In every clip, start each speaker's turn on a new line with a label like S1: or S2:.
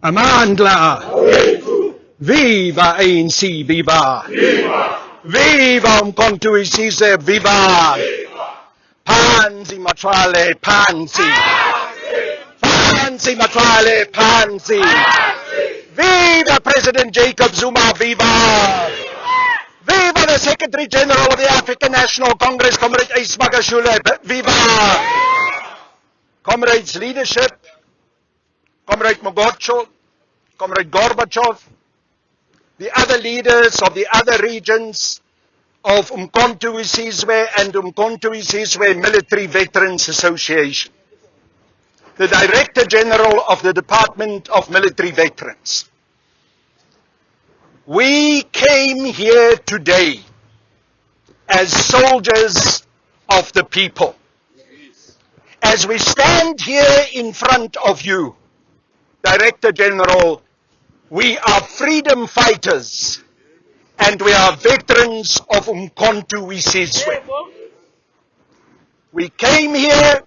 S1: Amandla! Viva ANC, viva! Viva Umkhonto weSizwe, viva! Phansi Matshwale, phansi! Phansi Matshwale, phansi! Viva President Jacob Zuma, viva! Viva the Secretary General of the African National Congress, Comrade Ace Magashule, viva! Comrades leadership, Comrade Mogocho, Comrade Gorbachev, the other leaders of the other regions of Umkhonto weSizwe and Umkhonto weSizwe Military Veterans Association, the Director General of the Department of Military Veterans. We came here today as soldiers of the people. As we stand here in front of you, Director General, we are freedom fighters and we are veterans of Umkhonto weSizwe. We came here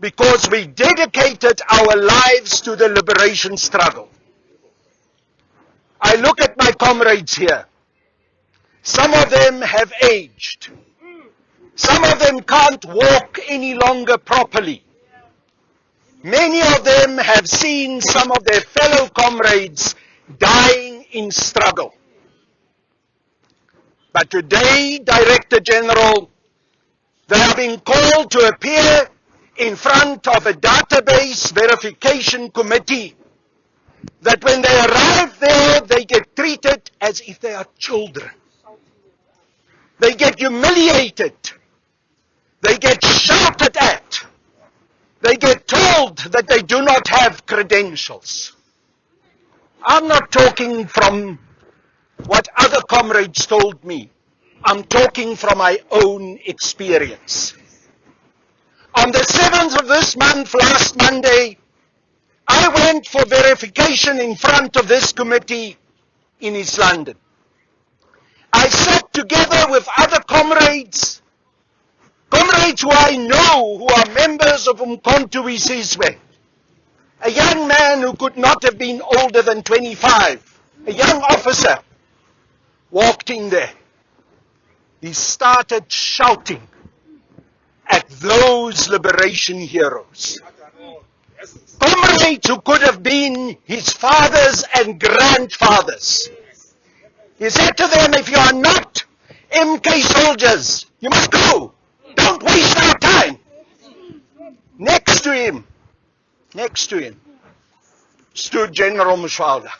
S1: because we dedicated our lives to the liberation struggle. I look at my comrades here. Some of them have aged. Some of them can't walk any longer properly. Many of them have seen some of their fellow comrades dying in struggle. But today, Director General, they are being called to appear in front of a database verification committee that when they arrive there, they get treated as if they are children. They get humiliated. They get shouted at. They get told that they do not have credentials. I'm not talking from what other comrades told me. I'm talking from my own experience. On the 7th of this month, last Monday, I went for verification in front of this committee in East London. I sat together with other comrades who I know who are members of Umkhonto weSizwe. A young man who could not have been older than 25, a young officer, walked in there. He started shouting at those liberation heroes. Comrades who could have been his fathers and grandfathers. He said to them, if you are not MK soldiers, you must go. Don't waste our time. Next to him, stood General Mshwala.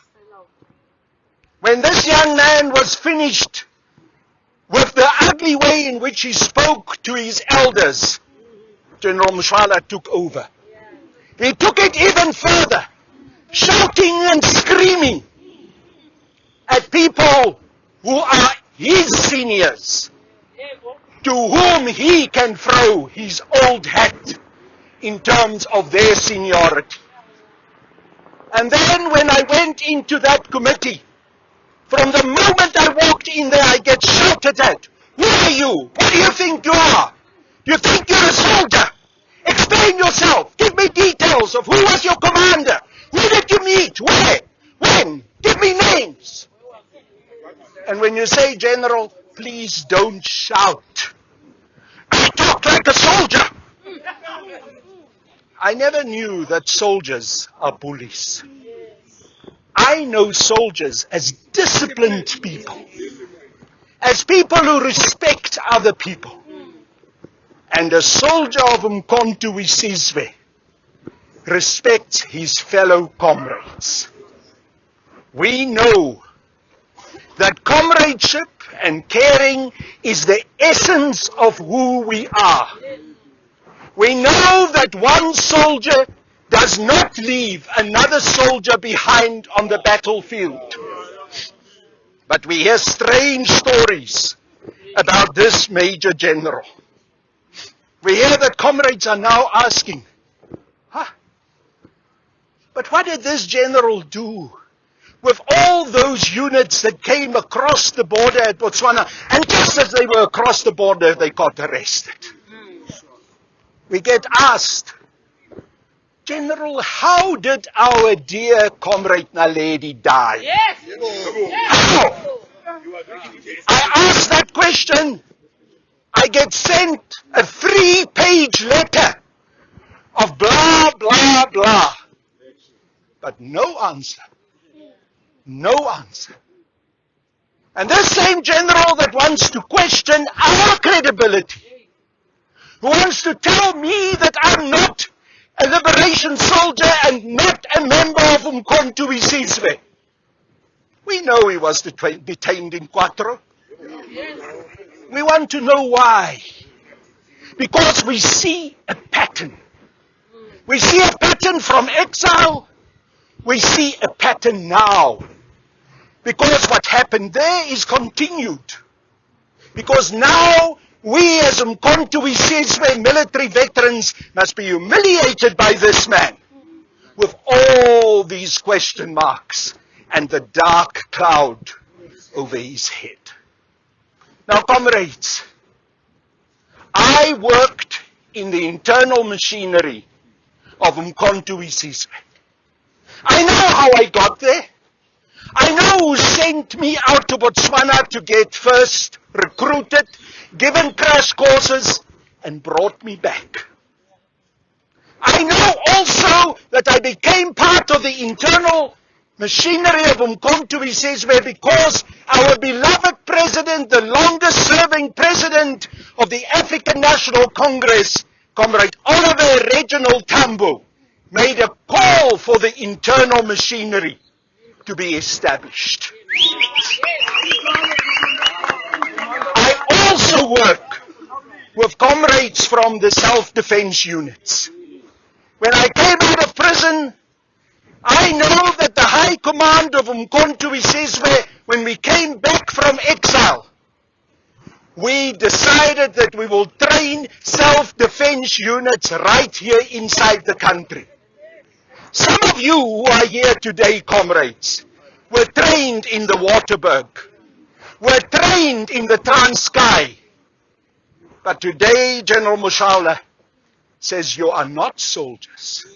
S1: When this young man was finished with the ugly way in which he spoke to his elders, General Mshwala took over. He took it even further, shouting and screaming at people who are his seniors, to whom he can throw his old hat in terms of their seniority. And then when I went into that committee, from the moment I walked in there, I get shouted at. Who are you? What do you think you are? You think you're a soldier? Explain yourself. Give me details of who was your commander. Who did you meet? Where? When? Give me names. And when you say, General, please don't shout. I talk like a soldier. I never knew that soldiers are bullies. I know soldiers as disciplined people, as people who respect other people. And a soldier of Umkhonto weSizwe respects his fellow comrades. We know that comradeship and caring is the essence of who we are. We know that one soldier does not leave another soldier behind on the battlefield. But we hear strange stories about this Major General. We hear that comrades are now asking, but what did this general do with all those units that came across the border at Botswana, and just as they were across the border, they got arrested? We get asked, General, how did our dear comrade Naledi die?
S2: Yes.
S1: How? I ask that question. I get sent a 3-page letter of blah, blah, blah. But no answer. No answer. And this same general that wants to question our credibility, who wants to tell me that I'm not a liberation soldier and not a member of Umkhonto we Sizwe. We know he was detained in Quattro. We want to know why. Because we see a pattern. We see a pattern from exile. We see a pattern now. Because what happened there is continued. Because now we as Umkhonto we Sizwe military veterans must be humiliated by this man with all these question marks and the dark cloud over his head. Now, comrades, I worked in the internal machinery of Umkhonto we Sizwe. I know how I got there. I know who sent me out to Botswana to get first recruited, given crash courses, and brought me back. I know also that I became part of the internal machinery of Umkhonto we Sizwe because our beloved president, the longest serving president of the African National Congress, Comrade Oliver Reginald Tambo, made a call for the internal machinery to be established. I also work with comrades from the self-defense units. When I came out of prison, I know that the high command of Umkhonto we Sizwe, when we came back from exile, we decided that we will train self-defense units right here inside the country. Some of you who are here today, comrades, were trained in the Waterberg, were trained in the Transkei. But today, General Mushala says you are not soldiers.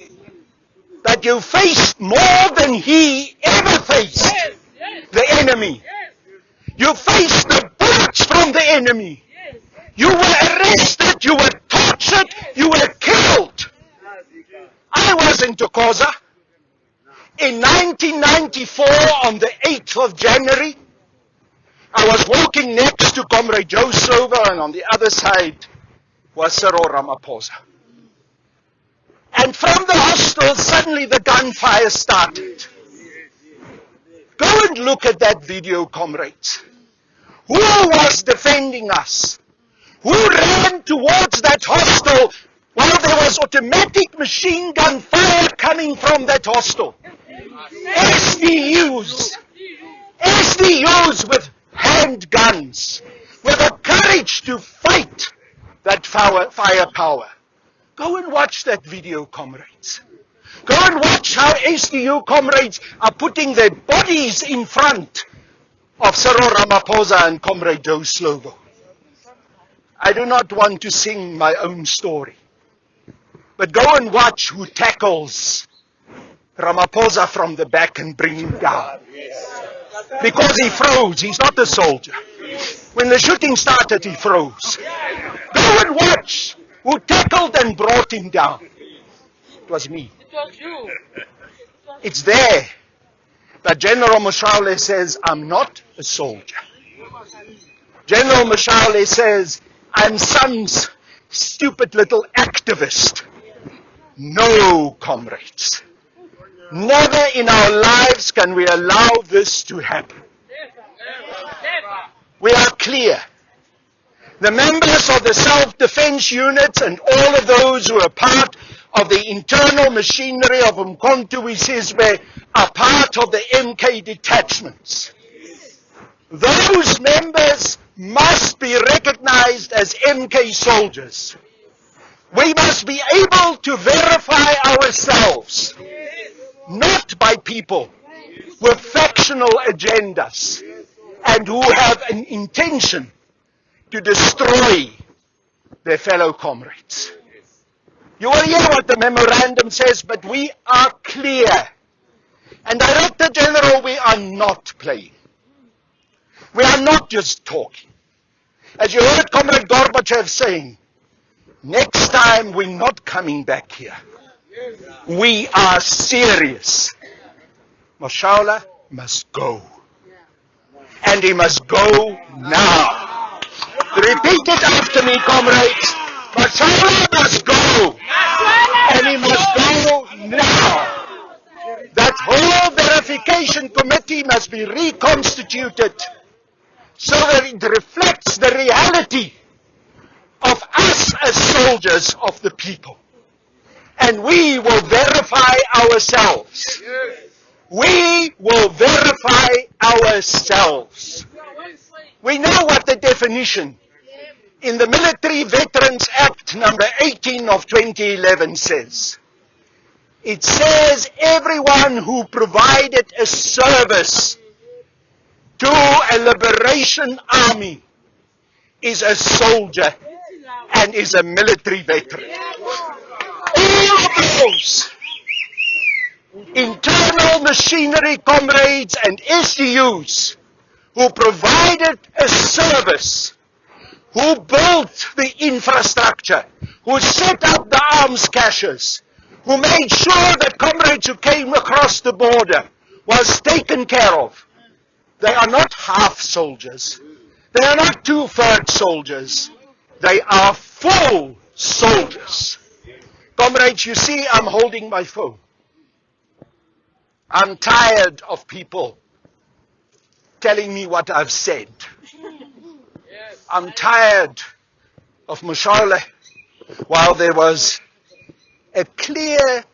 S1: That you faced more than he ever faced, the enemy. You faced the bullets from the enemy. You were arrested, you were tortured, you were killed. I was in Thokoza. In 1994, on the 8th of January, I was walking next to Comrade Joe Silver, and on the other side was Cyril Ramaphosa. And from the hostel, suddenly the gunfire started. Go and look at that video, comrades. Who was defending us? Who ran towards that hostel while there was automatic machine gun fire coming from that hostel? SDUs with handguns, with the courage to fight that firepower. Go and watch that video, comrades. Go and watch how SDU comrades are putting their bodies in front of Cyril Ramaphosa and Comrade Joe Slovo. I do not want to sing my own story, but go and watch who tackles Ramaphosa from the back and bring him down. Because he froze. He's not a soldier. When the shooting started, he froze. Go and watch who tackled and brought him down. It was me.
S2: It was you.
S1: It's there. But General Mashale says, I'm not a soldier. General Mashale says, I'm some stupid little activist. No, comrades. Never in our lives can we allow this to happen. We are clear. The members of the self-defense units and all of those who are part of the internal machinery of Umkhonto we Sizwe are part of the MK detachments. Those members must be recognized as MK soldiers. We must be able to verify ourselves, not by people with factional agendas and who have an intention to destroy their fellow comrades. You will hear what the memorandum says, but we are clear. And Director General, we are not playing. We are not just talking. As you heard Comrade Gorbachev saying, next time we're not coming back here. We are serious. Moshoala must go. And he must go now. Repeat it after me, comrades. Moshoala must go. And he must go now. That whole verification committee must be reconstituted so that it reflects the reality of us as soldiers of the people. And we will verify ourselves. We will verify ourselves. We know what the definition in the Military Veterans Act number 18 of 2011 says. It says everyone who provided a service to a liberation army is a soldier and is a military veteran. All of those internal machinery comrades and SDUs who provided a service, who built the infrastructure, who set up the arms caches, who made sure that comrades who came across the border was taken care of. They are not half soldiers. They are not two-thirds soldiers. They are full soldiers. Comrades, you see, I'm holding my phone. I'm tired of people telling me what I've said. I'm tired of Moshoala while there was a clear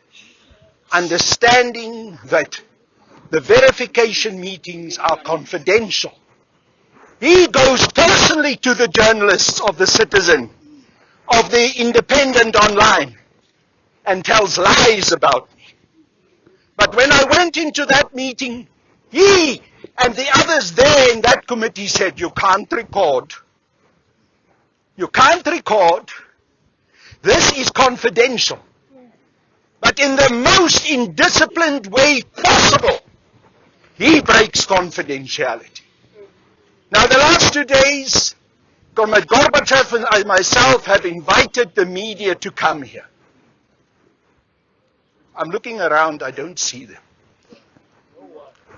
S1: understanding that the verification meetings are confidential. He goes personally to the journalists of the Citizen, of the Independent Online, and tells lies about me. But when I went into that meeting, he and the others there in that committee said, you can't record. You can't record. This is confidential. But in the most indisciplined way possible, he breaks confidentiality. Now, the last 2 days, Comrade Gorbachev and I myself have invited the media to come here. I'm looking around, I don't see them.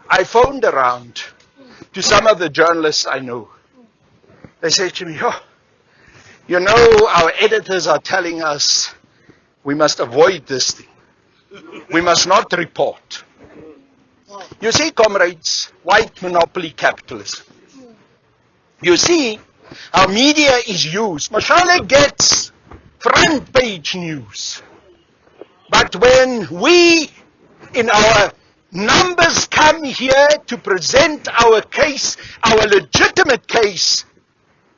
S1: I phoned around to some of the journalists I know. They say to me, oh, you know, our editors are telling us we must avoid this thing. We must not report. You see, comrades, white monopoly capitalism. You see how media is used. Moshoala gets front page news. But when we, in our numbers, come here to present our case, our legitimate case,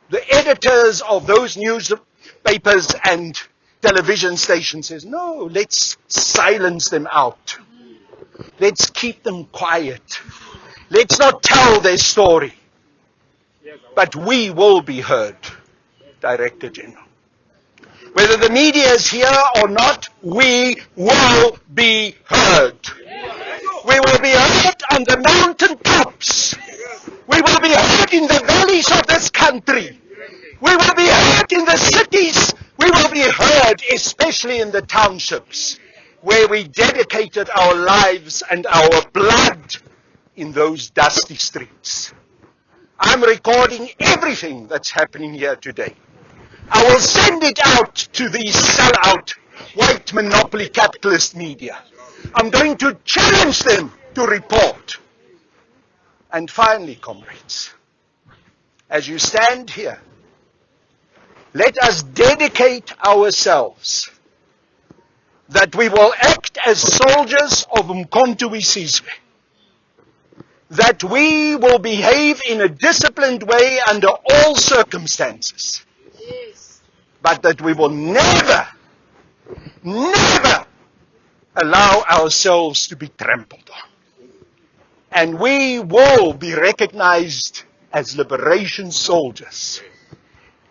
S1: the editors of those newspapers and television stations says, no, let's silence them out. Let's keep them quiet. Let's not tell their story. But we will be heard, Director General. Whether the media is here or not, we will be heard. We will be heard on the mountain tops. We will be heard in the valleys of this country. We will be heard in the cities. We will be heard especially in the townships where we dedicated our lives and our blood in those dusty streets. I'm recording everything that's happening here today. I will send it out to these sellout white monopoly capitalist media. I'm going to challenge them to report. And finally, comrades, as you stand here, let us dedicate ourselves that we will act as soldiers of Umkhonto we Sizwe, that we will behave in a disciplined way under all circumstances, but that we will never, never allow ourselves to be trampled on. And we will be recognized as liberation soldiers,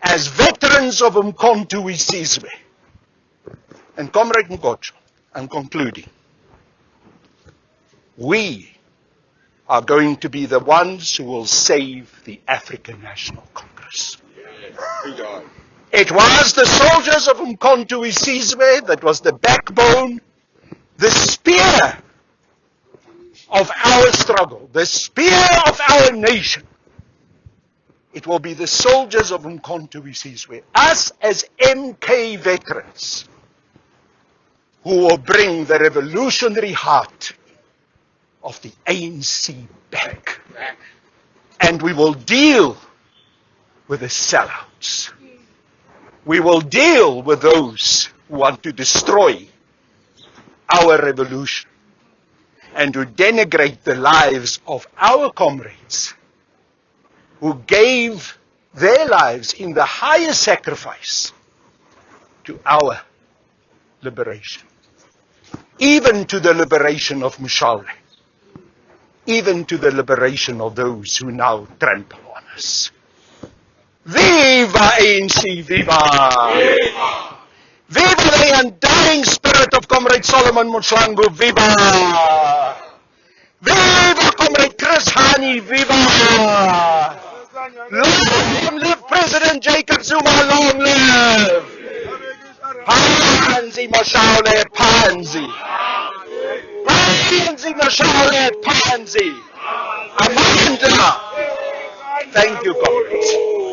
S1: as veterans of Umkhonto we Sizwe, And Comrade Mkocho, I'm concluding. We are going to be the ones who will save the African National Congress. It was the soldiers of Umkhonto we Sizwe that was the backbone, the spear of our struggle, the spear of our nation. It will be the soldiers of Umkhonto we Sizwe, us as MK veterans, who will bring the revolutionary heart of the ANC back. And we will deal with the sellouts. We will deal with those who want to destroy our revolution and to denigrate the lives of our comrades who gave their lives in the highest sacrifice to our liberation. Even to the liberation of Mshale. Even to the liberation of those who now trample on us. Viva ANC, viva! Viva! Viva the undying spirit of Comrade Solomon Moslangu, viva! Viva Comrade Chris Hani, viva! Long live President Jacob Zuma, long live! Panzi Mshale, Panzi! Panzi Mshale, Panzi! Amanda! Thank you, comrades.